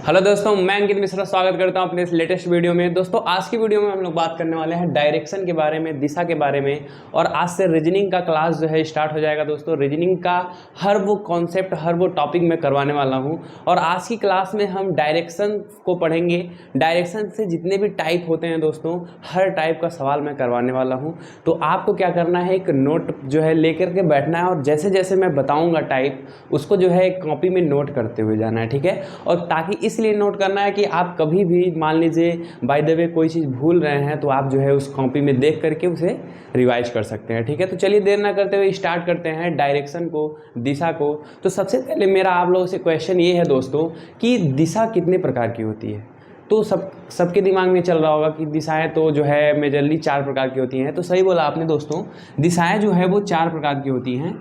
Hello दोस्तों, मैं अंकित मिश्रा स्वागत करता हूं अपने इस लेटेस्ट वीडियो में। दोस्तों आज की वीडियो में हम लोग बात करने वाले हैं डायरेक्शन के बारे में, दिशा के बारे में। और आज से रीजनिंग का क्लास जो है स्टार्ट हो जाएगा। दोस्तों रीजनिंग का हर वो कॉन्सेप्ट, हर वो टॉपिक मैं करवाने वाला हूं। और आज की क्लास में हम डायरेक्शन को पढ़ेंगे। डायरेक्शन से जितने भी टाइप होते हैं दोस्तों, हर टाइप का सवाल मैं करवाने वाला हूँ। तो आपको क्या करना है, एक नोट जो है लेकर के बैठना है और जैसे जैसे मैं बताऊँगा टाइप, उसको जो है एक कॉपी में नोट करते हुए जाना है, ठीक है। और ताकि इसलिए नोट करना है कि आप कभी भी मान लीजिए बाय द वे कोई चीज़ भूल रहे हैं तो आप जो है उस कॉपी में देख करके उसे रिवाइज कर सकते हैं, ठीक है। तो चलिए देर ना करते हुए स्टार्ट करते हैं डायरेक्शन को, दिशा को। तो सबसे पहले मेरा आप लोगों से क्वेश्चन ये है दोस्तों कि दिशा कितने प्रकार की होती है। तो सबके दिमाग में चल रहा होगा कि दिशाएं तो जो है मेजरली 4 प्रकार की होती हैं। तो सही बोला आपने दोस्तों, दिशाएं जो है वो 4 प्रकार की होती हैं।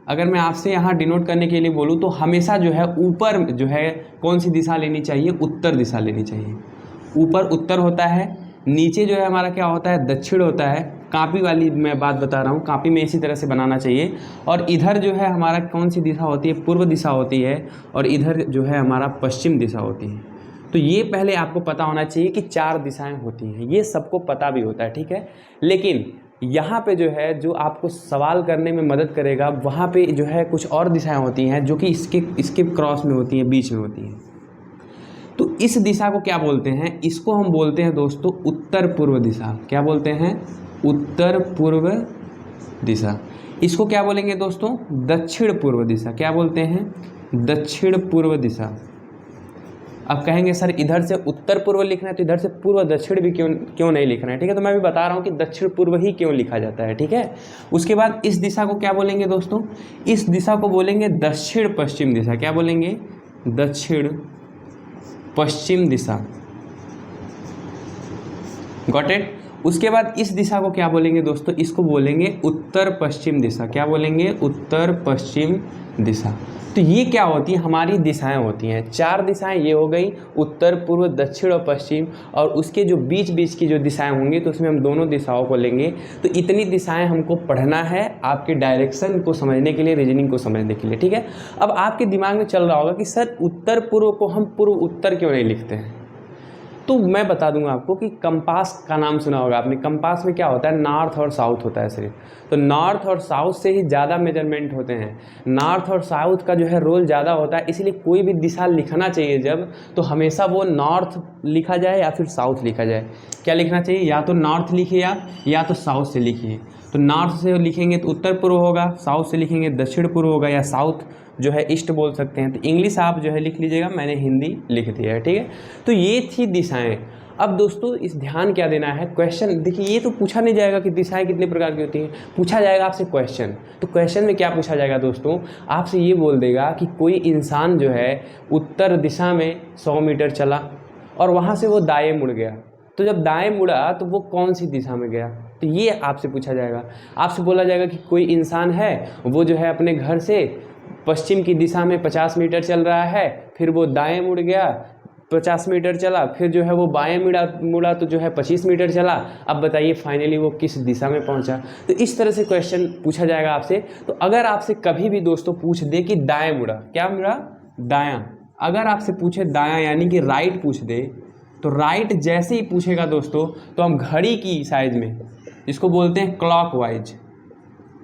अगर मैं आपसे यहाँ डिनोट करने के लिए बोलूँ तो हमेशा जो है ऊपर जो है कौन सी दिशा लेनी चाहिए, उत्तर दिशा लेनी चाहिए। ऊपर उत्तर होता है, नीचे जो है हमारा क्या होता है, दक्षिण होता है। कापी वाली मैं बात बता रहा हूँ, कापी में इसी तरह से बनाना चाहिए। और इधर जो है हमारा कौन सी दिशा होती है, पूर्व दिशा होती है। और इधर जो है हमारा पश्चिम दिशा होती है। तो ये पहले आपको पता होना चाहिए कि 4 दिशाएं होती हैं, ये सबको पता भी होता है, ठीक है। लेकिन यहाँ पे जो है जो आपको सवाल करने में मदद करेगा, वहाँ पे जो है कुछ और दिशाएं होती हैं जो कि इसके क्रॉस में होती हैं, बीच में होती हैं। तो इस दिशा को क्या बोलते हैं, इसको हम बोलते हैं दोस्तों उत्तर पूर्व दिशा। क्या बोलते हैं, उत्तर पूर्व दिशा। इसको क्या बोलेंगे दोस्तों, दक्षिण पूर्व दिशा। क्या बोलते हैं, दक्षिण पूर्व दिशा। अब कहेंगे सर इधर से उत्तर पूर्व लिखना है तो इधर से पूर्व दक्षिण भी क्यों नहीं लिखना है, ठीक है। तो मैं भी बता रहा हूँ कि दक्षिण पूर्व ही क्यों लिखा जाता है, ठीक है। उसके बाद इस दिशा को क्या बोलेंगे दोस्तों, इस दिशा को बोलेंगे दक्षिण पश्चिम दिशा। क्या बोलेंगे, दक्षिण पश्चिम दिशा। Got it. उसके बाद इस दिशा को क्या बोलेंगे दोस्तों, इसको बोलेंगे उत्तर पश्चिम दिशा। क्या बोलेंगे, उत्तर पश्चिम दिशा। तो ये क्या होती है, हमारी दिशाएं होती हैं। 4 दिशाएं ये हो गई, उत्तर पूर्व दक्षिण और पश्चिम। और उसके जो बीच बीच की जो दिशाएं होंगी तो उसमें हम दोनों दिशाओं को लेंगे। तो इतनी दिशाएं हमको पढ़ना है आपके डायरेक्शन को समझने के लिए, रीजनिंग को समझने के लिए, ठीक है। अब आपके दिमाग में चल रहा होगा कि सर उत्तर पूर्व को हम पूर्व उत्तर क्यों नहीं लिखते हैं। तो मैं बता दूंगा आपको कि कंपास का नाम सुना होगा आपने। कंपास में क्या होता है, नॉर्थ और साउथ होता है सिर्फ। तो नॉर्थ और साउथ से ही ज़्यादा मेजरमेंट होते हैं। नॉर्थ और साउथ का जो है रोल ज़्यादा होता है। इसलिए कोई भी दिशा लिखना चाहिए जब, तो हमेशा वो नॉर्थ लिखा जाए या फिर साउथ लिखा जाए। क्या लिखना चाहिए, या तो नॉर्थ लिखिए आप, या तो साउथ से लिखिए। तो नॉर्थ से लिखेंगे तो उत्तर पूर्व होगा, साउथ से लिखेंगे दक्षिण पूर्व होगा, या साउथ जो है ईस्ट बोल सकते हैं। तो इंग्लिश आप जो है लिख लीजिएगा, मैंने हिंदी लिख दिया है, ठीक है। तो ये थी दिशाएं। अब दोस्तों इस ध्यान क्या देना है, क्वेश्चन देखिए, ये तो पूछा नहीं जाएगा कि दिशाएं कितने प्रकार की होती हैं, पूछा जाएगा आपसे क्वेश्चन। तो क्वेश्चन में क्या पूछा जाएगा दोस्तों, आपसे ये बोल देगा कि कोई इंसान जो है उत्तर दिशा में 100 मीटर चला और वहाँ से वो दाएँ मुड़ गया। तो जब दाएँ मुड़ा तो वो कौन सी दिशा में गया, तो ये आपसे पूछा जाएगा। आपसे बोला जाएगा कि कोई इंसान है, वो जो है अपने घर से पश्चिम की दिशा में 50 मीटर चल रहा है, फिर वो दाएं मुड़ गया, 50 मीटर चला, फिर जो है वो बाएं मुड़ा तो जो है 25 मीटर चला। अब बताइए फाइनली वो किस दिशा में पहुंचा। तो इस तरह से क्वेश्चन पूछा जाएगा आपसे। तो अगर आपसे कभी भी दोस्तों पूछ दे कि दाएं मुड़ा, क्या मुड़ा, दायां। अगर आपसे पूछे दायां यानी कि राइट पूछ दे, तो राइट जैसे ही पूछेगा दोस्तों तो हम घड़ी की साइज में, जिसको बोलते हैं क्लॉकवाइज,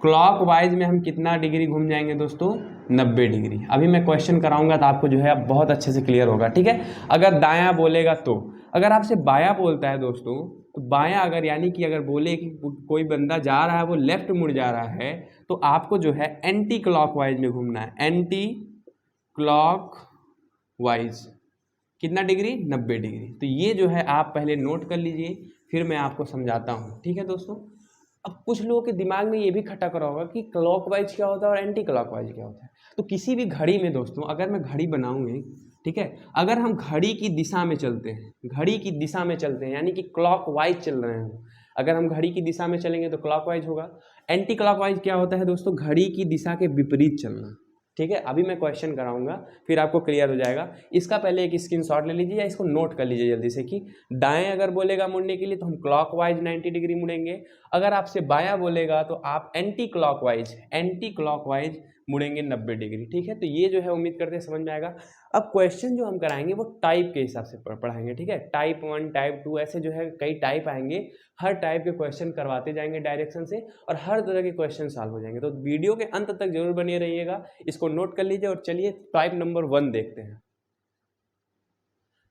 क्लॉकवाइज में हम कितना डिग्री घूम जाएंगे दोस्तों, 90 डिग्री। अभी मैं क्वेश्चन कराऊंगा तो आपको जो है अब बहुत अच्छे से क्लियर होगा, ठीक है। अगर दायां बोलेगा तो, अगर आपसे बायां बोलता है दोस्तों, तो बायां अगर यानी कि अगर बोले कि कोई बंदा जा रहा है वो लेफ्ट मुड़ जा रहा है, तो आपको जो है एंटी क्लॉकवाइज में घूमना है। एंटी क्लॉकवाइज कितना डिग्री, 90 डिग्री। तो ये जो है आप पहले नोट कर लीजिए, फिर मैं आपको समझाता हूँ, ठीक है दोस्तों। अब कुछ लोगों के दिमाग में ये भी खटा करा होगा कि क्लॉकवाइज क्या होता है और एंटी क्लॉकवाइज क्या होता है। तो किसी भी घड़ी में दोस्तों, अगर मैं घड़ी बनाऊंगी, ठीक है, अगर हम घड़ी की दिशा में चलते हैं, घड़ी की दिशा में चलते हैं यानी कि क्लॉकवाइज चल रहे हैं, अगर हम घड़ी की दिशा में चलेंगे तो क्लॉकवाइज होगा। एंटी क्लॉकवाइज क्या होता है दोस्तों, घड़ी की दिशा के विपरीत चलना, ठीक है। अभी मैं क्वेश्चन कराऊंगा फिर आपको क्लियर हो जाएगा। इसका पहले एक स्क्रीनशॉट ले लीजिए या इसको नोट कर लीजिए जल्दी से कि दाएं अगर बोलेगा मुड़ने के लिए तो हम क्लॉकवाइज 90 डिग्री मुड़ेंगे। अगर आपसे बायां बोलेगा तो आप एंटी क्लॉकवाइज मुड़ेंगे 90 डिग्री। ठीक है, तो ये जो है उम्मीद करते हैं समझ में आएगा। अब क्वेश्चन जो हम कराएंगे वो टाइप के हिसाब से पढ़ाएंगे। ठीक है, टाइप 1 टाइप 2 ऐसे जो है कई टाइप आएंगे, हर टाइप के क्वेश्चन करवाते जाएंगे डायरेक्शन से और हर तरह के क्वेश्चन सॉल्व हो जाएंगे। तो वीडियो के अंत तक जरूर बने रहिएगा, इसको नोट कर लीजिए। और चलिए टाइप नंबर 1 देखते हैं।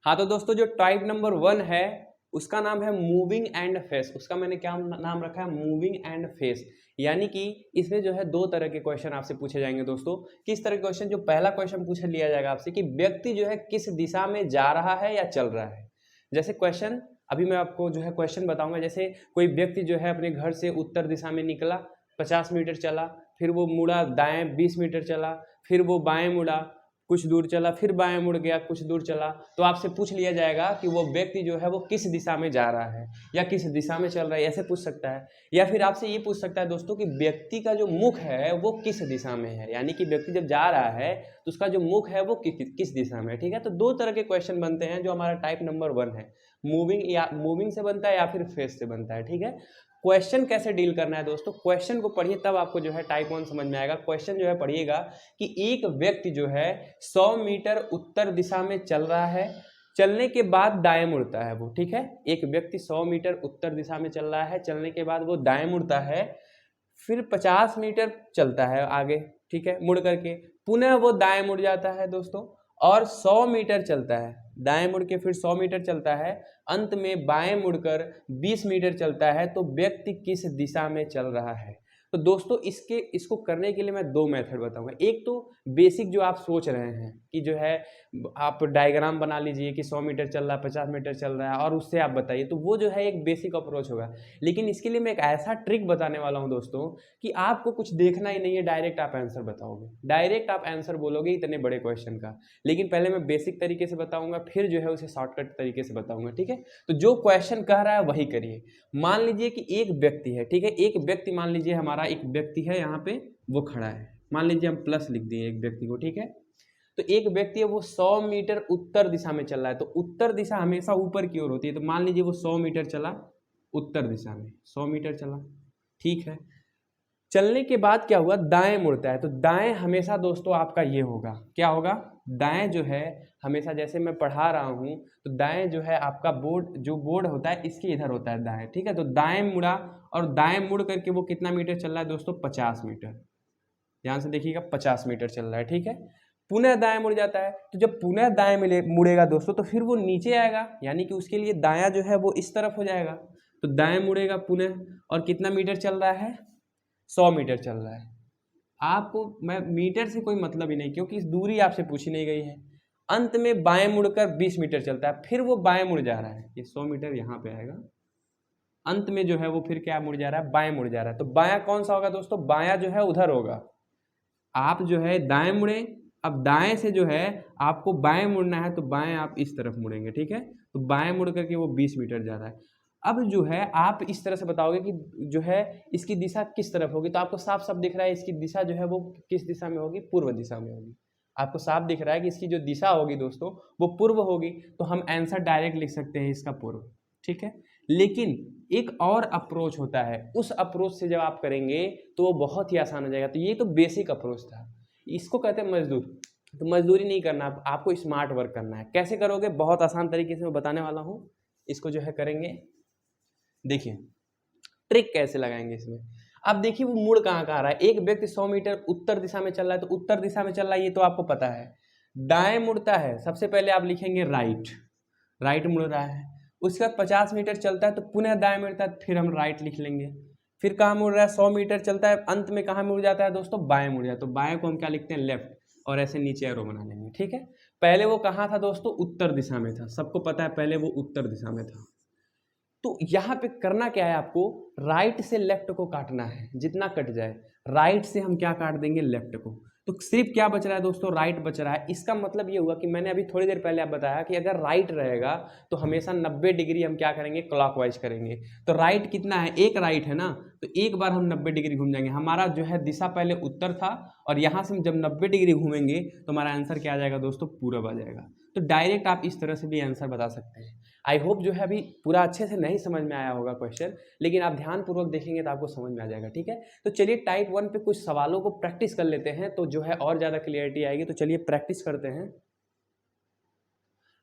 हाँ तो दोस्तों जो टाइप नंबर 1 है उसका नाम है मूविंग एंड फेस। उसका मैंने क्या नाम रखा है, मूविंग एंड फेस। यानी कि इसमें जो है दो तरह के क्वेश्चन आपसे पूछे जाएंगे दोस्तों। किस तरह के क्वेश्चन, जो पहला क्वेश्चन पूछ लिया जाएगा आपसे कि व्यक्ति जो है किस दिशा में जा रहा है या चल रहा है। जैसे क्वेश्चन अभी मैं आपको जो है क्वेश्चन बताऊंगा। जैसे कोई व्यक्ति जो है अपने घर से उत्तर दिशा में निकला, 50 मीटर चला, फिर वो मुड़ा दाएं 20 मीटर चला, फिर वो बाएं मुड़ा कुछ दूर चला, फिर बाएं मुड़ गया कुछ दूर चला। तो आपसे पूछ लिया जाएगा कि वो व्यक्ति जो है वो किस दिशा में जा रहा है या किस दिशा में चल रहा है, ऐसे पूछ सकता है। या फिर आपसे ये पूछ सकता है दोस्तों कि व्यक्ति का जो मुख है वो किस दिशा में है। यानी कि व्यक्ति जब जा रहा है तो उसका जो मुख है वो किस दिशा में है। ठीक है, तो दो तरह के क्वेश्चन बनते हैं जो हमारा टाइप नंबर 1 है। मूविंग से बनता है या फिर फेस से बनता है। ठीक है, क्वेश्चन कैसे डील करना है दोस्तों, क्वेश्चन को पढ़िए तब आपको जो है टाइप 1 समझ में आएगा। क्वेश्चन जो है पढ़िएगा कि एक व्यक्ति जो है 100 मीटर उत्तर दिशा में चल रहा है, चलने के बाद दाएं मुड़ता है वो। ठीक है, एक व्यक्ति 100 मीटर उत्तर दिशा में चल रहा है, चलने के बाद वो दाएं मुड़ता है, फिर 50 मीटर चलता है आगे, ठीक है, मुड़ करके पुनः वो दाएं मुड़ जाता है दोस्तों, और 100 मीटर चलता है, दाएं मुड़ के फिर 100 मीटर चलता है, अंत में बाएं मुड़कर 20 मीटर चलता है। तो व्यक्ति किस दिशा में चल रहा है। तो दोस्तों इसको करने के लिए मैं दो मेथड बताऊंगा। एक तो बेसिक जो आप सोच रहे हैं कि जो है आप डायग्राम बना लीजिए कि 100 मीटर चल रहा है, 50 मीटर चल रहा है और उससे आप बताइए, तो वो जो है एक बेसिक अप्रोच होगा। लेकिन इसके लिए मैं एक ऐसा ट्रिक बताने वाला हूं दोस्तों कि आपको कुछ देखना ही नहीं है, डायरेक्ट आप आंसर बताओगे, डायरेक्ट आप आंसर बोलोगे इतने बड़े क्वेश्चन का। लेकिन पहले मैं बेसिक तरीके से बताऊंगा, फिर जो है उसे शॉर्टकट तरीके से बताऊंगा। ठीक है, तो जो क्वेश्चन कह रहा है वही करिए। मान लीजिए कि एक व्यक्ति है, ठीक है, एक व्यक्ति मान लीजिए हमारा एक व्यक्ति है, यहाँ पे वो खड़ा है, मान लीजिए हम प्लस लिख दिए एक व्यक्ति को। ठीक है, तो एक व्यक्ति है वो 100 मीटर उत्तर दिशा में चल रहा है। तो उत्तर दिशा हमेशा ऊपर की ओर होती है, तो मान लीजिए वो 100 मीटर चला उत्तर दिशा में, 100 मीटर चला, ठीक है। चलने के बाद क्या हुआ, दाएं मुड़ता है। तो दाएं हमेशा दोस्तों आपका ये होगा, क्या होगा, दाएं जो है हमेशा, जैसे मैं पढ़ा रहा हूं तो दाएं जो है आपका जो बोर्ड होता है इसके इधर होता है दाएं। ठीक है, तो दाएं मुड़ा और दाएं मुड़ करके वो कितना मीटर चल रहा है दोस्तों, 50 मीटर। ध्यान से देखिएगा, 50 मीटर चल रहा है। ठीक है, पुनः दाएं मुड़ जाता है। तो जब पुनः दाएं मुड़ेगा दोस्तों तो फिर वो नीचे आएगा, यानी कि उसके लिए दायां जो है वो इस तरफ हो जाएगा। तो दाएं मुड़ेगा पुनः, और कितना मीटर चल रहा है, 100 मीटर चल रहा है। आपको मैं मीटर से कोई मतलब ही नहीं, क्योंकि इस दूरी आपसे पूछी नहीं गई है। अंत में बाएं मुड़कर 20 मीटर चलता है, फिर वो बाएं मुड़ जा रहा है, ये 100 मीटर यहाँ पे आएगा। अंत में जो है वो फिर क्या मुड़ जा रहा है, बाएं मुड़ जा रहा है। तो बायां कौन सा होगा दोस्तों, बायां जो है उधर होगा। आप जो है दाएं मुड़े, अब दाएं से जो है आपको बाएं मुड़ना है, तो बाएं आप इस तरफ मुड़ेंगे। ठीक है, तो बाएं मुड़ करके वो 20 मीटर जा रहा है। अब जो है आप इस तरह से बताओगे कि जो है इसकी दिशा किस तरफ होगी। तो आपको साफ साफ दिख रहा है इसकी दिशा जो है वो किस दिशा में होगी, पूर्व दिशा में होगी। आपको साफ दिख रहा है कि इसकी जो दिशा होगी दोस्तों वो पूर्व होगी। तो हम आंसर डायरेक्ट लिख सकते हैं इसका पूर्व। ठीक है, लेकिन एक और अप्रोच होता है, उस अप्रोच से जब आप करेंगे तो वो बहुत ही आसान हो जाएगा। तो ये तो बेसिक अप्रोच था, इसको कहते हैं मजदूर। तो मजदूरी नहीं करना, आपको स्मार्ट वर्क करना है। कैसे करोगे, बहुत आसान तरीके से मैं बताने वाला हूँ। इसको जो है करेंगे, देखिए ट्रिक कैसे लगाएंगे इसमें। अब देखिए वो मुड़ कहाँ कहाँ रहा है, एक व्यक्ति 100 मीटर उत्तर दिशा में चल रहा है, तो उत्तर दिशा में चल रहा है ये तो आपको पता है। दाएं मुड़ता है, सबसे पहले आप लिखेंगे राइट मुड़ रहा है। उसके बाद 50 मीटर चलता है तो पुनः दाएं मुड़ता है, फिर हम राइट लिख लेंगे। फिर कहाँ मुड़ रहा है, 100 मीटर चलता है, अंत में कहाँ मुड़ जाता है दोस्तों, बाएं मुड़ जाता है। तो बाएं को हम क्या लिखते हैं, लेफ्ट, और ऐसे नीचे एरो बना लेंगे। ठीक है, पहले वो कहाँ था दोस्तों, उत्तर दिशा में था, सबको पता है पहले वो उत्तर दिशा में था। तो यहाँ पे करना क्या है, आपको राइट से लेफ्ट को काटना है, जितना कट जाए। राइट से हम क्या काट देंगे, लेफ्ट को। तो सिर्फ क्या बच रहा है दोस्तों, राइट बच रहा है। इसका मतलब ये हुआ कि मैंने अभी थोड़ी देर पहले आप बताया कि अगर राइट रहेगा तो हमेशा 90 डिग्री हम क्या करेंगे, क्लॉकवाइज करेंगे। तो राइट कितना है, एक राइट है ना, तो एक बार हम 90 डिग्री घूम जाएंगे। हमारा जो है दिशा पहले उत्तर था, और यहाँ से हम जब 90 डिग्री घूमेंगे तो हमारा आंसर क्या आ जाएगा दोस्तों, पूरब आ जाएगा। तो डायरेक्ट आप इस तरह से भी आंसर बता सकते हैं। आई होप जो है अभी पूरा अच्छे से नहीं समझ में आया होगा क्वेश्चन, लेकिन आप ध्यानपूर्वक देखेंगे तो आपको समझ में आ जाएगा, ठीक है। तो चलिए टाइप 1 पे कुछ सवालों को प्रैक्टिस कर लेते हैं, तो जो है और ज़्यादा क्लियरिटी आएगी। तो चलिए प्रैक्टिस करते हैं।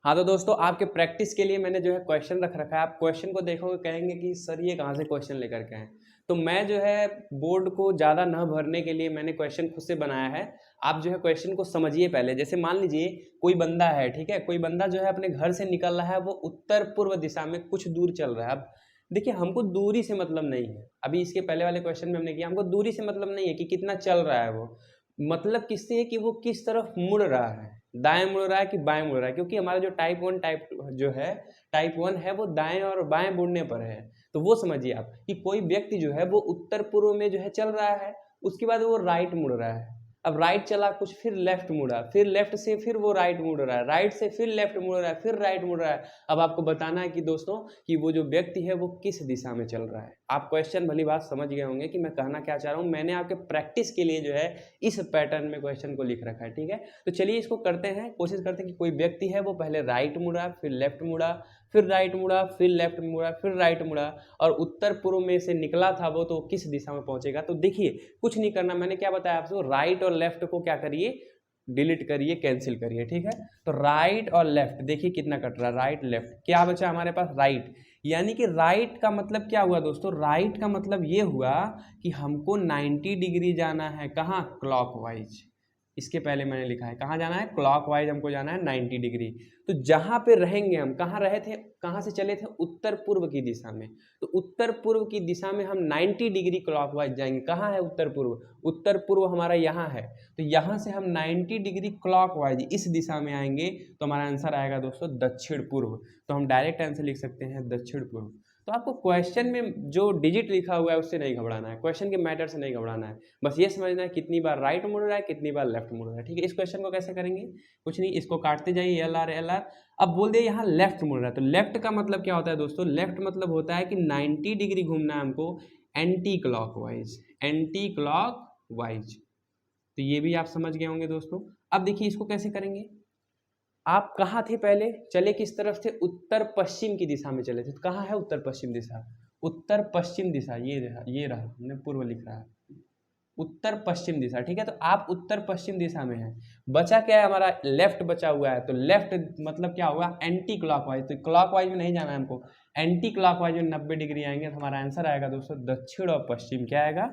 हाँ तो दोस्तों, आपके प्रैक्टिस के लिए मैंने जो है क्वेश्चन रख रखा है। आप क्वेश्चन को देखोगे कहेंगे कि सर ये कहाँ से क्वेश्चन लेकर के आए। तो मैं जो है बोर्ड को ज़्यादा न भरने के लिए मैंने क्वेश्चन खुद से बनाया है। आप जो है क्वेश्चन को समझिए पहले। जैसे मान लीजिए कोई बंदा है, ठीक है, कोई बंदा जो है अपने घर से निकल रहा है, वो उत्तर पूर्व दिशा में कुछ दूर चल रहा है। अब देखिए, हमको दूरी से मतलब नहीं है। अभी इसके पहले वाले क्वेश्चन में हमने किया, हमको दूरी से मतलब नहीं है कि कितना चल रहा है, वो मतलब किससे है कि वो किस तरफ मुड़ रहा है, दाएं मुड़ रहा है कि बाएं मुड़ रहा है। क्योंकि हमारा जो टाइप 1 है वो दाएं और बाएं मुड़ने पर है। तो वो समझिए आप कि कोई व्यक्ति जो है वो उत्तर पूर्व में जो है चल रहा है, उसके बाद वो राइट मुड़ रहा है। अब राइट चला कुछ, फिर लेफ्ट मुड़ा, फिर लेफ्ट से फिर वो राइट मुड़ रहा है, राइट से फिर लेफ्ट मुड़ रहा है, फिर राइट मुड़ रहा है। अब आपको बताना है कि दोस्तों कि वो जो व्यक्ति है वो किस दिशा में चल रहा है। आप क्वेश्चन भली बात समझ गए होंगे कि मैं कहना क्या चाह रहा हूँ। मैंने आपके प्रैक्टिस के लिए जो है इस पैटर्न में क्वेश्चन को लिख रखा है, ठीक है। तो चलिए इसको करते हैं, कोशिश करते हैं कि कोई व्यक्ति है वो पहले राइट मुड़ा, फिर लेफ्ट मुड़ा, फिर राइट मुड़ा, फिर लेफ्ट मुड़ा, फिर राइट मुड़ा, और उत्तर पूर्व में से निकला था वो, तो किस दिशा में पहुंचेगा। तो देखिए कुछ नहीं करना, मैंने क्या बताया आपको, राइट और लेफ्ट को क्या करिए, डिलीट करिए, कैंसिल करिए, ठीक है। तो राइट और लेफ्ट देखिए कितना कट रहा है, राइट लेफ्ट, क्या बचा हमारे पास, राइट। यानी कि राइट का मतलब क्या हुआ दोस्तों, राइट का मतलब ये हुआ कि हमको 90 डिग्री जाना है, कहाँ, क्लॉकवाइज। इसके पहले मैंने लिखा है कहाँ जाना है, क्लॉकवाइज हमको जाना है 90 डिग्री। तो जहाँ पे रहेंगे हम, कहाँ रहे थे, कहाँ से चले थे, उत्तर पूर्व की दिशा में। तो उत्तर पूर्व की दिशा में हम 90 डिग्री क्लॉकवाइज जाएंगे। कहाँ है उत्तर पूर्व, उत्तर पूर्व हमारा यहाँ है। तो यहाँ से हम 90 डिग्री क्लॉकवाइज इस दिशा में आएंगे, तो हमारा आंसर आएगा दोस्तों दक्षिण पूर्व। तो हम डायरेक्ट आंसर लिख सकते हैं दक्षिण पूर्व। तो आपको क्वेश्चन में जो डिजिट लिखा हुआ है उससे नहीं घबराना है, क्वेश्चन के मैटर से नहीं घबराना है, बस ये समझना है कितनी बार राइट मुड़ रहा है, कितनी बार लेफ्ट मुड़ रहा है, ठीक है। इस क्वेश्चन को कैसे करेंगे, कुछ नहीं, इसको काटते जाइए, एल आर एल आर। अब बोल दिए यहाँ लेफ्ट मुड़ रहा है, तो लेफ्ट का मतलब क्या होता है दोस्तों, लेफ्ट मतलब होता है कि 90 डिग्री घूमना है हमको एंटी क्लॉकवाइज, एंटी क्लॉकवाइज। तो ये भी आप समझ गए होंगे दोस्तों। अब देखिए इसको कैसे करेंगे, आप कहाँ थे पहले, चले किस तरफ थे, उत्तर पश्चिम की दिशा में चले थे। तो कहाँ है उत्तर पश्चिम दिशा, उत्तर पश्चिम दिशा, ये रहा, हमने पूर्व लिख रहा है, उत्तर पश्चिम दिशा, ठीक है। तो आप उत्तर पश्चिम दिशा में हैं, बचा क्या है हमारा, लेफ्ट बचा हुआ है। तो लेफ्ट मतलब क्या होगा, एंटी क्लॉकवाइज। तो क्लॉकवाइज में नहीं जाना है हमको, एंटी क्लॉकवाइज में 90 डिग्री आएंगे। तो हमारा आंसर आएगा दोस्तों दक्षिण और पश्चिम, क्या आएगा,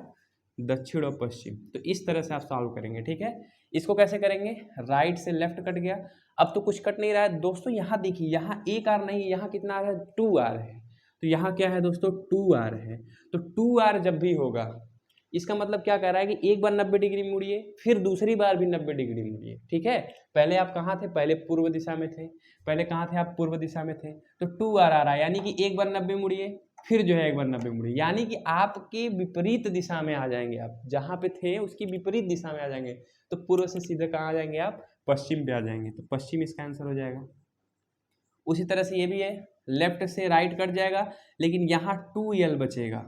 दक्षिण और पश्चिम। तो इस तरह से आप सॉल्व करेंगे, ठीक है। इसको कैसे करेंगे, राइट से लेफ्ट कट गया, अब तो कुछ कट नहीं रहा है दोस्तों। यहाँ देखिए, यहाँ एक आर नहीं, यहाँ कितना आर है, 2 आर है। तो यहाँ क्या है दोस्तों, 2 आर है। तो 2 आर जब भी होगा, इसका मतलब क्या कह रहा है कि एक बार 90 डिग्री मुड़िए, फिर दूसरी बार भी 90 डिग्री मुड़िए, ठीक है। पहले आप कहाँ थे, पहले पूर्व दिशा में थे, पहले कहाँ थे आप, पूर्व दिशा में थे। तो 2 आर आ रहा है, यानी कि एक बार 90 मुड़िए, फिर जो है एक बार 90 मुड़िए, यानी कि आपके विपरीत दिशा में आ जाएंगे। आप जहाँ पे थे उसकी विपरीत दिशा में आ जाएंगे। तो पूर्व से सीधे कहाँ आ जाएंगे आप, पश्चिम पे आ जाएंगे। तो पश्चिम इसका आंसर हो जाएगा। उसी तरह से ये भी है, लेफ्ट से राइट कट जाएगा, लेकिन यहाँ 2l बचेगा।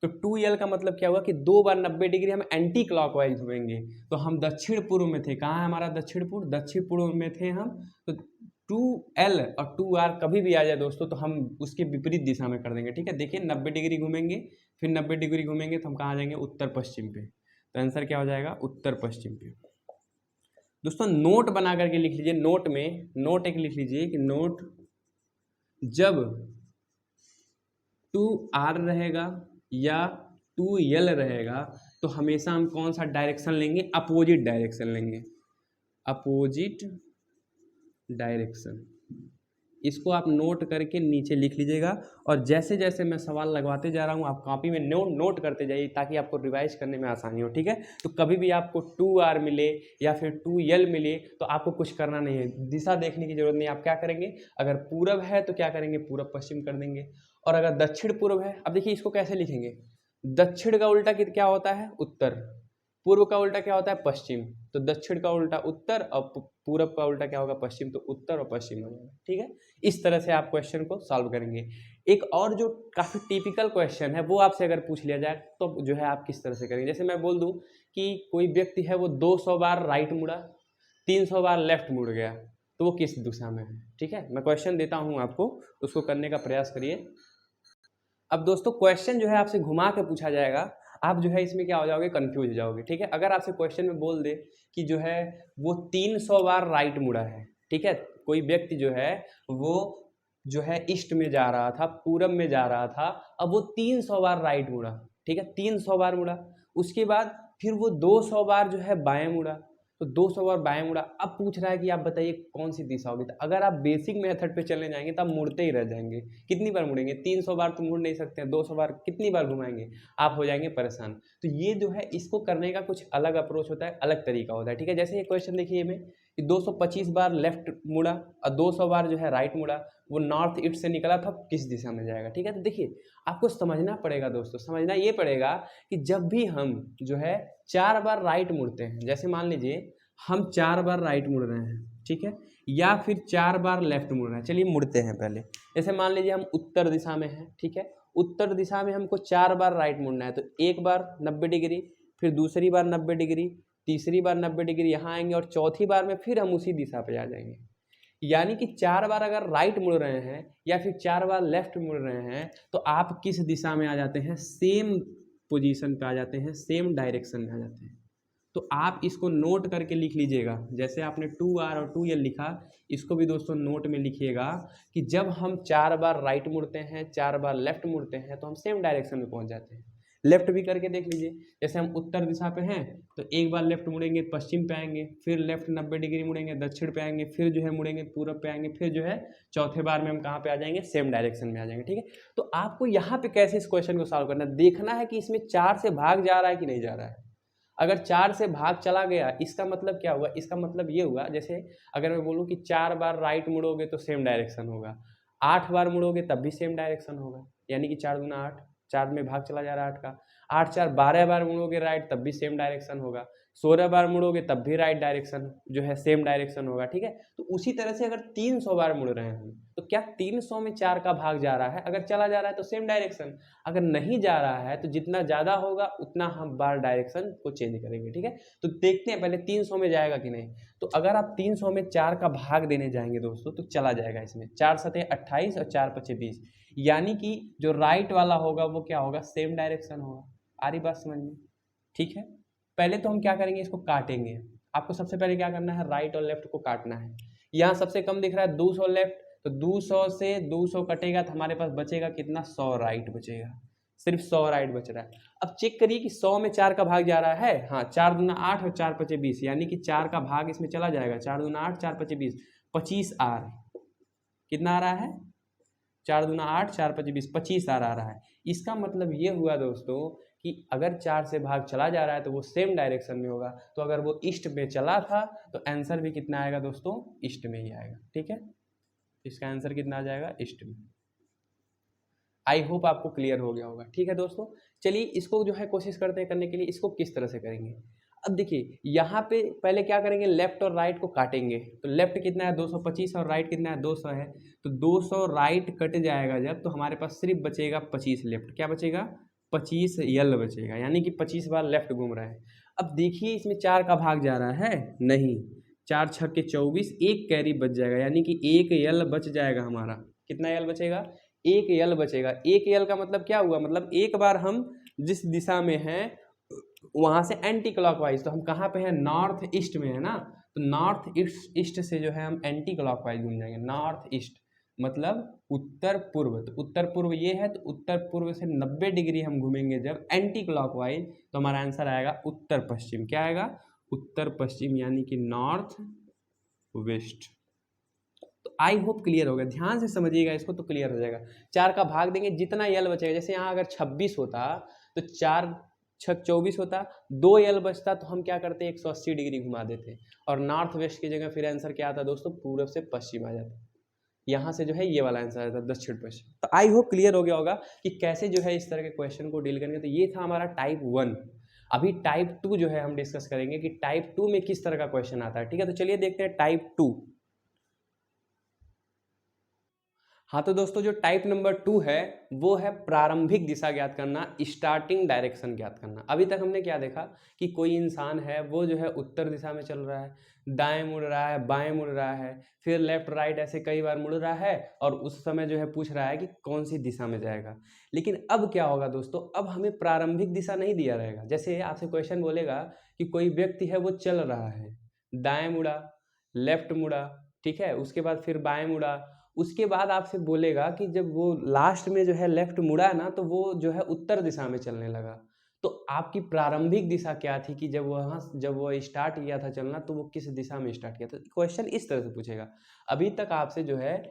तो 2l का मतलब क्या हुआ कि 2 बार 90 डिग्री हम एंटी क्लॉकवाइज घूमेंगे। तो हम दक्षिण पूर्व में थे, कहाँ है हमारा दक्षिण पूर्व, दक्षिण पूर्व में थे हम। तो 2l और 2r कभी भी आ जाए दोस्तों, तो हम उसके विपरीत दिशा में कर देंगे, ठीक है। देखिए 90 डिग्री घूमेंगे, फिर 90 डिग्री घूमेंगे, तो हम कहाँ जाएंगे, उत्तर पश्चिम पे। तो आंसर क्या हो जाएगा, उत्तर पश्चिम पे। दोस्तों नोट बना करके लिख लीजिए, नोट में नोट एक लिख लीजिए कि नोट, जब 2r रहेगा या 2l रहेगा, तो हमेशा हम कौन सा डायरेक्शन लेंगे, अपोजिट डायरेक्शन लेंगे, अपोजिट डायरेक्शन। इसको आप नोट करके नीचे लिख लीजिएगा, और जैसे जैसे मैं सवाल लगवाते जा रहा हूँ आप कॉपी में नोट करते जाइए, ताकि आपको रिवाइज करने में आसानी हो, ठीक है। तो कभी भी आपको 2r मिले या फिर 2l मिले, तो आपको कुछ करना नहीं है, दिशा देखने की जरूरत नहीं। आप क्या करेंगे, अगर पूरब है तो क्या करेंगे, पूरब पश्चिम कर देंगे, और अगर दक्षिण पूर्व है, अब देखिए इसको कैसे लिखेंगे, दक्षिण का उल्टा क्या होता है, उत्तर, पूर्व का उल्टा क्या होता है, पश्चिम। तो दक्षिण का उल्टा उत्तर, और पूरब का उल्टा क्या होगा, पश्चिम। तो उत्तर और पश्चिम हो जाएगा, ठीक है। इस तरह से आप क्वेश्चन को सॉल्व करेंगे। एक और जो काफ़ी टिपिकल क्वेश्चन है, वो आपसे अगर पूछ लिया जाए तो जो है आप किस तरह से करेंगे। जैसे मैं बोल दूं कि कोई व्यक्ति है वो 200 बार राइट मुड़ा, 300 बार लेफ्ट मुड़ गया, तो वो किस दिशा में है। ठीक है, मैं क्वेश्चन देता हूँ आपको, उसको करने का प्रयास करिए। अब दोस्तों क्वेश्चन जो है आपसे घुमा के पूछा जाएगा, आप जो है इसमें क्या हो जाओगे, कंफ्यूज हो जाओगे। ठीक है, अगर आपसे क्वेश्चन में बोल दे कि जो है वो 300 बार राइट मुड़ा है, ठीक है, कोई व्यक्ति जो है वो जो है ईस्ट में जा रहा था, पूरब में जा रहा था, अब वो 300 बार राइट मुड़ा, ठीक है, 300 बार मुड़ा, उसके बाद फिर वो 200 बार जो है बाएं मुड़ा, तो 200 बार बाएं मुड़ा। अब पूछ रहा है कि आप बताइए कौन सी दिशा होगी। तो अगर आप बेसिक मेथड पे चले जाएंगे तो आप मुड़ते ही रह जाएंगे। कितनी बार मुड़ेंगे, 300 बार तो मुड़ नहीं सकते हैं, 200 बार कितनी बार घुमाएंगे, आप हो जाएंगे परेशान। तो ये जो है इसको करने का कुछ अलग अप्रोच होता है, अलग तरीका होता है। ठीक है, जैसे ये क्वेश्चन देखिए में कि 225 बार लेफ्ट मुड़ा और 200 बार जो है राइट मुड़ा, वो नॉर्थ ईस्ट से निकला था, किस दिशा में जाएगा। ठीक है, तो देखिए आपको समझना पड़ेगा दोस्तों, समझना ये पड़ेगा कि जब भी हम जो है 4 बार राइट मुड़ते हैं, जैसे मान लीजिए हम 4 बार राइट मुड़ रहे हैं, ठीक है, या फिर 4 बार लेफ्ट मुड़ रहे हैं। चलिए मुड़ते हैं पहले। जैसे मान लीजिए हम उत्तर दिशा में हैं, ठीक है, उत्तर दिशा में हमको 4 बार राइट मुड़ना है, तो एक बार 90 डिग्री, फिर दूसरी बार 90 डिग्री, तीसरी बार 90 डिग्री यहाँ आएंगे, और चौथी बार में फिर हम उसी दिशा पे आ जाएंगे। यानी कि 4 बार अगर राइट मुड़ रहे हैं या फिर 4 बार लेफ्ट मुड़ रहे हैं, तो आप किस दिशा में आ जाते हैं, सेम पोजीशन पे आ जाते हैं, सेम डायरेक्शन में आ जाते हैं। तो आप इसको नोट करके लिख लीजिएगा, जैसे आपने 2R और 2L लिखा, इसको भी दोस्तों नोट में लिखिएगा कि जब हम 4 बार राइट मुड़ते हैं, 4 बार लेफ्ट मुड़ते हैं, तो हम सेम डायरेक्शन में पहुंच जाते हैं। लेफ्ट भी करके देख लीजिए, जैसे हम उत्तर दिशा पे हैं तो एक बार लेफ्ट मुड़ेंगे पश्चिम पे आएंगे, फिर लेफ्ट 90 डिग्री मुड़ेंगे दक्षिण पे आएंगे, फिर जो है मुड़ेंगे पूरब पे आएंगे, फिर जो है चौथे बार में हम कहाँ पे आ जाएंगे, सेम डायरेक्शन में आ जाएंगे। ठीक है, तो आपको यहाँ पे कैसे इस क्वेश्चन को सॉल्व करना है, देखना है कि इसमें 4 से भाग जा रहा है कि नहीं जा रहा है। अगर 4 से भाग चला गया, इसका मतलब क्या हुआ, इसका मतलब ये हुआ, जैसे अगर मैं बोलूँ कि 4 बार राइट मुड़ोगे तो सेम डायरेक्शन होगा, 8 बार मुड़ोगे तब भी सेम डायरेक्शन होगा, यानी कि 4 दूना 8, 4 में भाग चला जा रहा है 8 का, 8 4 12 बार मुड़ोगे राइट तब भी सेम डायरेक्शन होगा, 16 बार मुड़ोगे तब भी राइट डायरेक्शन जो है सेम डायरेक्शन होगा। ठीक है, तो उसी तरह से अगर 300 बार मुड़ रहे हैं तो क्या 300 में 4 का भाग जा रहा है, अगर चला जा रहा है तो सेम डायरेक्शन, अगर नहीं जा रहा है तो जितना ज़्यादा होगा उतना हम बार डायरेक्शन को चेंज करेंगे। ठीक है, तो देखते हैं पहले 300 में जाएगा कि नहीं। तो अगर आप 300 में 4 का भाग देने जाएंगे दोस्तों तो चला जाएगा इसमें, 4 सतह 28 और 4 पचे 20, यानी कि जो राइट वाला होगा वो क्या होगा, सेम डायरेक्शन होगा। आ रही बात समझ में। ठीक है, पहले तो हम क्या करेंगे, इसको काटेंगे। आपको सबसे पहले क्या करना है, राइट और लेफ्ट को काटना है। यहाँ सबसे कम दिख रहा है 200 लेफ्ट, तो 200 से 200 कटेगा तो हमारे पास बचेगा कितना, 100 राइट बचेगा, सिर्फ 100 राइट बच रहा है। अब चेक करिए कि 100 में 4 का भाग जा रहा है, हाँ, 4 दूना 8 और 4 पचे 20, यानी कि 4 का भाग इसमें चला जाएगा, 4 दूना 8 4 पचे 20, 25 आर कितना आ रहा है, 4 दूना 8 4 पचे 20, 25 आर आ रहा है। इसका मतलब ये हुआ दोस्तों कि अगर 4 से भाग चला जा रहा है तो वो सेम डायरेक्शन में होगा, तो अगर वो ईस्ट में चला था तो आंसर भी कितना आएगा दोस्तों, ईस्ट में ही आएगा। ठीक है, इसका आंसर कितना आ जाएगा, ईस्ट में। आई होप आपको क्लियर हो गया होगा। ठीक है दोस्तों, चलिए इसको जो है कोशिश करते हैं करने के लिए, इसको किस तरह से करेंगे। अब देखिए यहाँ पे पहले क्या करेंगे, लेफ्ट और राइट को काटेंगे, तो लेफ्ट कितना है 225 और राइट कितना है 200 है, तो 200 राइट कट जाएगा जब, तो हमारे पास सिर्फ बचेगा 25 लेफ्ट, क्या बचेगा, 25 यल बचेगा, यानी कि 25 बार लेफ्ट घूम रहा है। अब देखिए इसमें 4 का भाग जा रहा है, नहीं, 4 छक्के 24, एक कैरी बच जाएगा, यानी कि एक यल बच जाएगा हमारा। कितना यल बचेगा, एक यल बचेगा। एक यल का मतलब क्या हुआ, मतलब एक बार हम जिस दिशा में हैं वहां से एंटी क्लॉकवाइज, तो हम कहाँ पे हैं, नॉर्थ ईस्ट में है ना, तो नॉर्थ ईस्ट से जो है हम एंटी क्लॉकवाइज घूम जाएंगे। नॉर्थ ईस्ट मतलब उत्तर पूर्व, तो उत्तर पूर्व ये है, तो उत्तर पूर्व से 90 डिग्री हम घूमेंगे जब एंटी क्लॉकवाइज, तो हमारा आंसर आएगा उत्तर पश्चिम। क्या आएगा, उत्तर पश्चिम, यानी कि नॉर्थ वेस्ट। तो आई होप क्लियर हो गया, ध्यान से समझिएगा इसको तो क्लियर हो जाएगा। 4 का भाग देंगे, जितना यल बचेगा, जैसे यहाँ अगर 26 होता तो 4 छक 24 होता, 2 यल बचता, तो हम क्या करते 180 डिग्री घुमा देते, और नॉर्थ वेस्ट की जगह फिर आंसर क्या आता दोस्तों, पूर्व से पश्चिम आ जाता, यहाँ से जो है ये वाला आंसर आता दक्षिण पश्चिम। तो आई होप क्लियर हो गया होगा कि कैसे जो है इस तरह के क्वेश्चन को डील करेंगे। तो ये था हमारा टाइप 1। अभी टाइप 2 जो है हम डिस्कस करेंगे कि टाइप 2 में किस तरह का क्वेश्चन आता है। ठीक है, तो चलिए देखते हैं टाइप 2। हाँ तो दोस्तों जो टाइप नंबर 2 है वो है प्रारंभिक दिशा ज्ञात करना, स्टार्टिंग डायरेक्शन ज्ञात करना। अभी तक हमने क्या देखा कि कोई इंसान है वो जो है उत्तर दिशा में चल रहा है, दाएं मुड़ रहा है, बाएं मुड़ रहा है, फिर लेफ्ट राइट ऐसे कई बार मुड़ रहा है और उस समय जो है पूछ रहा है कि कौन सी दिशा में जाएगा। लेकिन अब क्या होगा दोस्तों, अब हमें प्रारंभिक दिशा नहीं दिया रहेगा। जैसे आपसे क्वेश्चन बोलेगा कि कोई व्यक्ति है वो चल रहा है, दाएं मुड़ा, लेफ्ट मुड़ा, ठीक है, उसके बाद फिर बाएं मुड़ा, उसके बाद आपसे बोलेगा कि जब वो लास्ट में जो है लेफ्ट मुड़ा है ना तो वो जो है उत्तर दिशा में चलने लगा। तो आपकी प्रारंभिक दिशा क्या थी कि जब वो स्टार्ट किया था चलना तो वो किस दिशा में स्टार्ट किया था। क्वेश्चन इस तरह से पूछेगा। अभी तक आपसे जो है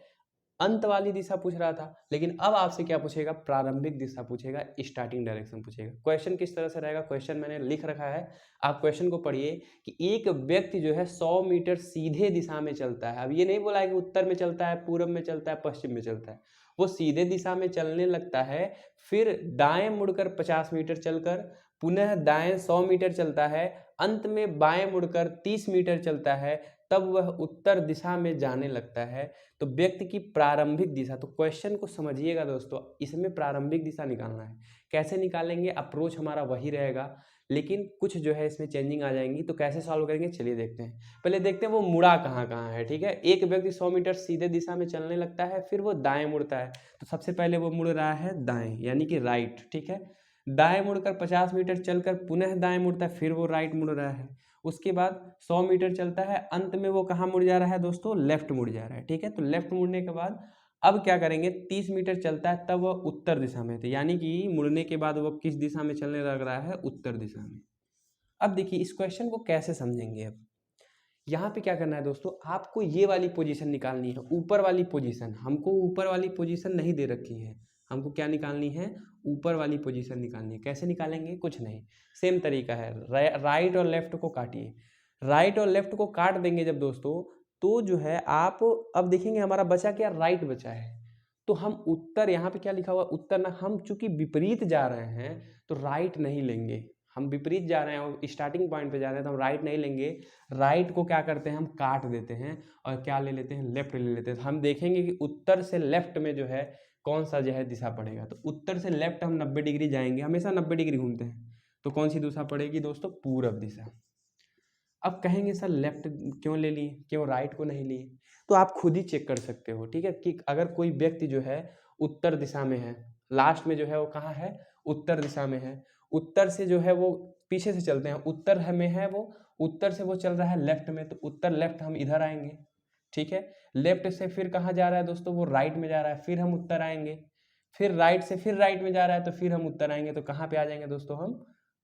अंत वाली दिशा पूछ रहा था, लेकिन अब आपसे क्या पूछेगा, प्रारंभिक दिशा पूछेगा, स्टार्टिंग डायरेक्शन पूछेगा। क्वेश्चन किस तरह से रहेगा, क्वेश्चन मैंने लिख रखा है, आप क्वेश्चन को पढ़िए कि एक व्यक्ति जो है 100 मीटर सीधे दिशा में चलता है। अब ये नहीं बोला है कि उत्तर में चलता है, पूर्व में चलता है, पश्चिम में चलता है, वो सीधे दिशा में चलने लगता है, फिर दाएं मुड़कर 50 मीटर चलकर पुनः दाएं 100 मीटर चलता है, अंत में बाएं मुड़कर 30 मीटर चलता है, तब वह उत्तर दिशा में जाने लगता है। तो व्यक्ति की प्रारंभिक दिशा, तो क्वेश्चन को समझिएगा दोस्तों, इसमें प्रारंभिक दिशा निकालना है। कैसे निकालेंगे, अप्रोच हमारा वही रहेगा, लेकिन कुछ जो है इसमें चेंजिंग आ जाएंगी। तो कैसे सॉल्व करेंगे चलिए देखते हैं। पहले देखते हैं वो मुड़ा कहाँ कहाँ है, ठीक है। एक व्यक्ति 100 मीटर सीधे दिशा में चलने लगता है, फिर वो दाएं मुड़ता है। तो सबसे पहले वो मुड़ रहा है दाएं, यानी कि राइट, ठीक है। दाएं मुड़कर 50 मीटर चलकर पुनः दाएं मुड़ता है, फिर वो राइट मुड़ रहा है। उसके बाद 100 मीटर चलता है, अंत में वो कहाँ मुड़ जा रहा है दोस्तों, लेफ्ट मुड़ जा रहा है, ठीक है। तो लेफ्ट मुड़ने के बाद अब क्या करेंगे, 30 मीटर चलता है, तब वह उत्तर दिशा में थे, यानी कि मुड़ने के बाद वो किस दिशा में चलने लग रहा है, उत्तर दिशा में। अब देखिए इस क्वेश्चन को कैसे समझेंगे। अब यहाँ पे क्या करना है दोस्तों, आपको ये वाली पोजीशन निकालनी है, ऊपर वाली पोजीशन। हमको ऊपर वाली पोजीशन नहीं दे रखी है, हमको क्या निकालनी है, ऊपर वाली पोजीशन निकालनी है। कैसे निकालेंगे, कुछ नहीं, सेम तरीका है। राइट और लेफ्ट को काटिए, राइट और लेफ्ट को काट देंगे जब दोस्तों, तो जो है आप अब देखेंगे हमारा बचा क्या, राइट बचा है। तो हम उत्तर, यहाँ पे क्या लिखा हुआ उत्तर ना, हम चूंकि विपरीत जा रहे हैं तो राइट नहीं लेंगे। हम विपरीत जा रहे हैं, स्टार्टिंग पॉइंट पे जा रहे हैं, तो हम राइट नहीं लेंगे। राइट को क्या करते हैं, हम काट देते हैं और क्या ले लेते हैं, लेफ्ट ले लेते हैं। तो हम देखेंगे कि उत्तर से लेफ्ट में जो है कौन सा जो है दिशा पड़ेगा। तो उत्तर से लेफ्ट हम 90 डिग्री जाएंगे, हमेशा 90 डिग्री घूमते हैं, तो कौन सी दिशा पड़ेगी दोस्तों, पूरब दिशा। अब कहेंगे सर लेफ्ट क्यों ले लिए, क्यों राइट को नहीं लिए, तो आप खुद ही चेक कर सकते हो, ठीक है। कि अगर कोई व्यक्ति जो है उत्तर दिशा में है, लास्ट में जो है वो कहाँ है, उत्तर दिशा में है, उत्तर से जो है वो पीछे से चलते हैं, उत्तर में है वो, उत्तर से वो चल रहा है लेफ्ट में, तो उत्तर लेफ्ट हम इधर आएंगे, ठीक है। लेफ्ट से फिर कहाँ जा रहा है दोस्तों, वो राइट में जा रहा है, फिर हम उत्तर आएंगे, फिर राइट से फिर राइट में जा रहा है, तो फिर हम उत्तर आएंगे। तो कहाँ पे आ जाएंगे दोस्तों, हम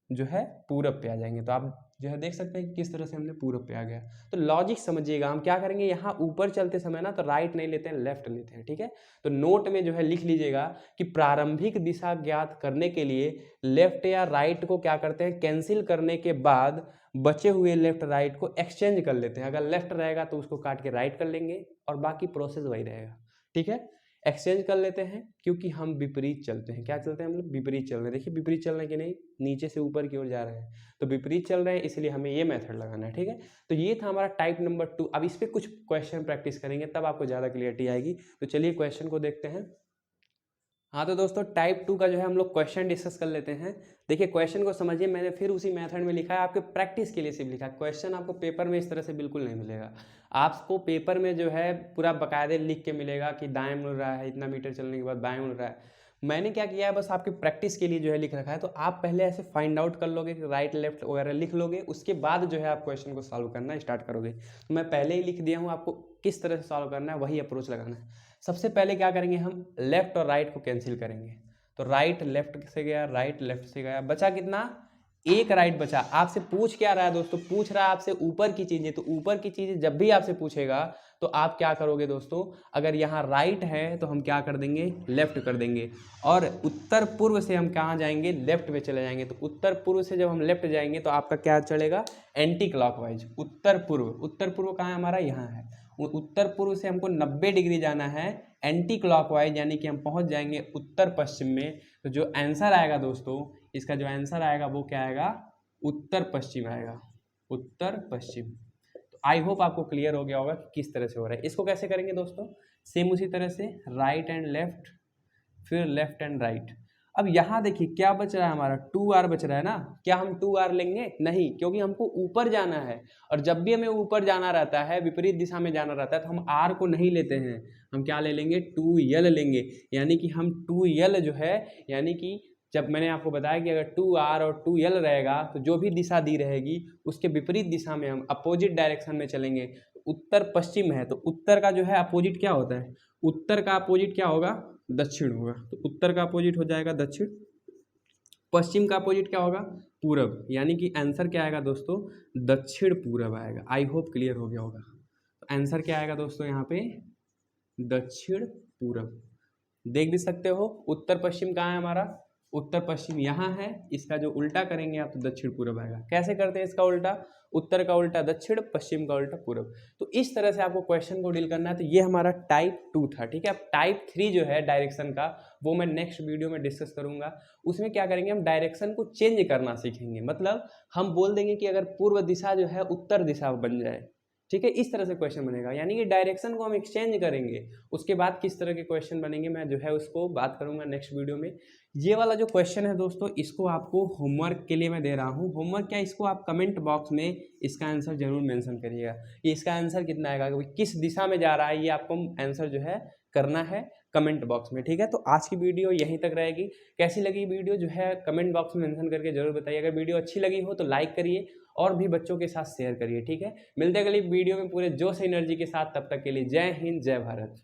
जो है पूरब पे आ जाएंगे। तो आप जो है देख सकते हैं कि किस तरह से हमने पूरब पे आ गया। तो लॉजिक समझिएगा, हम क्या करेंगे, यहाँ ऊपर चलते समय ना तो राइट नहीं लेते हैं, लेफ्ट लेते हैं, ठीक है। तो नोट में जो है लिख लीजिएगा कि प्रारंभिक दिशा ज्ञात करने के लिए लेफ्ट या राइट को क्या करते हैं, कैंसिल करने के बाद बचे हुए लेफ्ट राइट को एक्सचेंज कर लेते हैं। अगर लेफ्ट रहेगा तो उसको काट के राइट कर लेंगे और बाकी प्रोसेस वही रहेगा, ठीक है। एक्सचेंज कर लेते हैं क्योंकि हम विपरीत चलते हैं, क्या चलते हैं हम लोग, विपरीत चल रहे हैं। देखिए विपरीत चल रहे हैं कि नहीं, नीचे से ऊपर की ओर जा रहे हैं, तो विपरीत चल रहे हैं, इसलिए हमें ये मेथड लगाना है, ठीक है। तो ये था हमारा टाइप नंबर 2। अब इस पर कुछ क्वेश्चन प्रैक्टिस करेंगे तब आपको ज़्यादा क्लियरिटी आएगी। तो चलिए क्वेश्चन को देखते हैं। हाँ तो दोस्तों टाइप 2 का जो है हम लोग क्वेश्चन डिस्कस कर लेते हैं। देखिए क्वेश्चन को समझिए, मैंने फिर उसी मेथड में लिखा है, आपके प्रैक्टिस के लिए सिर्फ लिखा है। क्वेश्चन आपको पेपर में इस तरह से बिल्कुल नहीं मिलेगा। आपको पेपर में जो है पूरा बाकायदे लिख के मिलेगा कि दाएं मुड़ रहा है, इतना मीटर चलने के बाद बाएं मुड़ रहा है। मैंने क्या किया है, बस आपके प्रैक्टिस के लिए जो है लिख रखा है। तो आप पहले ऐसे फाइंड आउट कर लोगे कि राइट लेफ्ट वगैरह लिख लोगे, उसके बाद जो है आप क्वेश्चन को सॉल्व करना स्टार्ट करोगे। तो मैं पहले ही लिख दिया हूँ, आपको किस तरह से सॉल्व करना है वही अप्रोच लगाना है। सबसे पहले क्या करेंगे, हम लेफ्ट और राइट को कैंसिल करेंगे। तो राइट लेफ्ट से गया, राइट लेफ्ट से गया, बचा कितना, एक राइट बचा। आपसे पूछ क्या रहा है दोस्तों, पूछ रहा है आपसे ऊपर की चीजें। तो ऊपर की चीजें जब भी आपसे पूछेगा तो आप क्या करोगे दोस्तों, अगर यहाँ राइट है तो हम क्या कर देंगे, लेफ्ट कर देंगे। और उत्तर पूर्व से हम कहाँ जाएंगे, लेफ्ट में चले जाएंगे। तो उत्तर पूर्व से जब हम लेफ्ट जाएंगे तो आपका क्या चलेगा, एंटी क्लॉकवाइज। उत्तर पूर्व, उत्तर पूर्व कहाँ है हमारा, यहाँ है। उत्तर पूर्व से हमको 90 डिग्री जाना है एंटी क्लॉकवाइज, यानी कि हम पहुंच जाएंगे उत्तर पश्चिम में। तो जो आंसर आएगा दोस्तों, इसका जो आंसर आएगा वो क्या आएगा, उत्तर पश्चिम आएगा, उत्तर पश्चिम। तो आई होप आपको क्लियर हो गया होगा कि किस तरह से हो रहा है। इसको कैसे करेंगे दोस्तों, सेम उसी तरह से राइट एंड लेफ्ट, फिर लेफ्ट एंड राइट। अब यहाँ देखिए क्या बच रहा है हमारा, 2r बच रहा है ना। क्या हम 2r लेंगे? नहीं, क्योंकि हमको ऊपर जाना है, और जब भी हमें ऊपर जाना रहता है, विपरीत दिशा में जाना रहता है, तो हम r को नहीं लेते हैं, हम क्या ले लेंगे? 2l लेंगे। यानी कि हम 2l जो है, यानी कि जब मैंने आपको बताया कि अगर 2r और 2l रहेगा तो जो भी दिशा दी रहेगी उसके विपरीत दिशा में हम अपोजिट डायरेक्शन में चलेंगे। उत्तर पश्चिम है तो उत्तर का जो है अपोजिट क्या होता है? उत्तर का अपोजिट क्या होगा? दक्षिण होगा। तो उत्तर का अपोजिट हो जाएगा दक्षिण, पश्चिम का अपोजिट क्या होगा? पूरब। यानी कि आंसर क्या आएगा दोस्तों? दक्षिण पूरब आएगा। आई होप क्लियर हो गया होगा। तो आंसर क्या आएगा दोस्तों यहाँ पे? दक्षिण पूरब। देख भी सकते हो उत्तर पश्चिम कहाँ है हमारा? उत्तर पश्चिम यहाँ है। इसका जो उल्टा करेंगे आप तो दक्षिण पूरब आएगा। कैसे करते हैं इसका उल्टा? उत्तर का उल्टा दक्षिण, पश्चिम का उल्टा पूरब। तो इस तरह से आपको क्वेश्चन को डील करना है। तो ये हमारा टाइप 2 था, ठीक है। अब टाइप 3 जो है डायरेक्शन का, वो मैं नेक्स्ट वीडियो में डिस्कस करूंगा। उसमें क्या करेंगे, हम डायरेक्शन को चेंज करना सीखेंगे। मतलब हम बोल देंगे कि अगर पूर्व दिशा जो है उत्तर दिशा बन जाए, ठीक है, इस तरह से क्वेश्चन बनेगा। यानी कि डायरेक्शन को हम एक्सचेंज करेंगे। उसके बाद किस तरह के क्वेश्चन बनेंगे मैं जो है उसको बात करूंगा नेक्स्ट वीडियो में। ये वाला जो क्वेश्चन है दोस्तों, इसको आपको होमवर्क के लिए मैं दे रहा हूँ। होमवर्क क्या, इसको आप कमेंट बॉक्स में इसका आंसर जरूर मेंशन करिएगा कि इसका आंसर कितना आएगा, किस दिशा में जा रहा है, ये आपको आंसर जो है करना है कमेंट बॉक्स में, ठीक है। तो आज की वीडियो यहीं तक रहेगी। कैसी लगी वीडियो जो है कमेंट बॉक्स में मेंशन करके जरूर बताइए। अगर वीडियो अच्छी लगी हो तो लाइक करिए और भी बच्चों के साथ शेयर करिए, ठीक है। मिलते हैं अगली वीडियो में पूरे जोश एनर्जी के साथ। तब तक के लिए जय हिंद, जय भारत।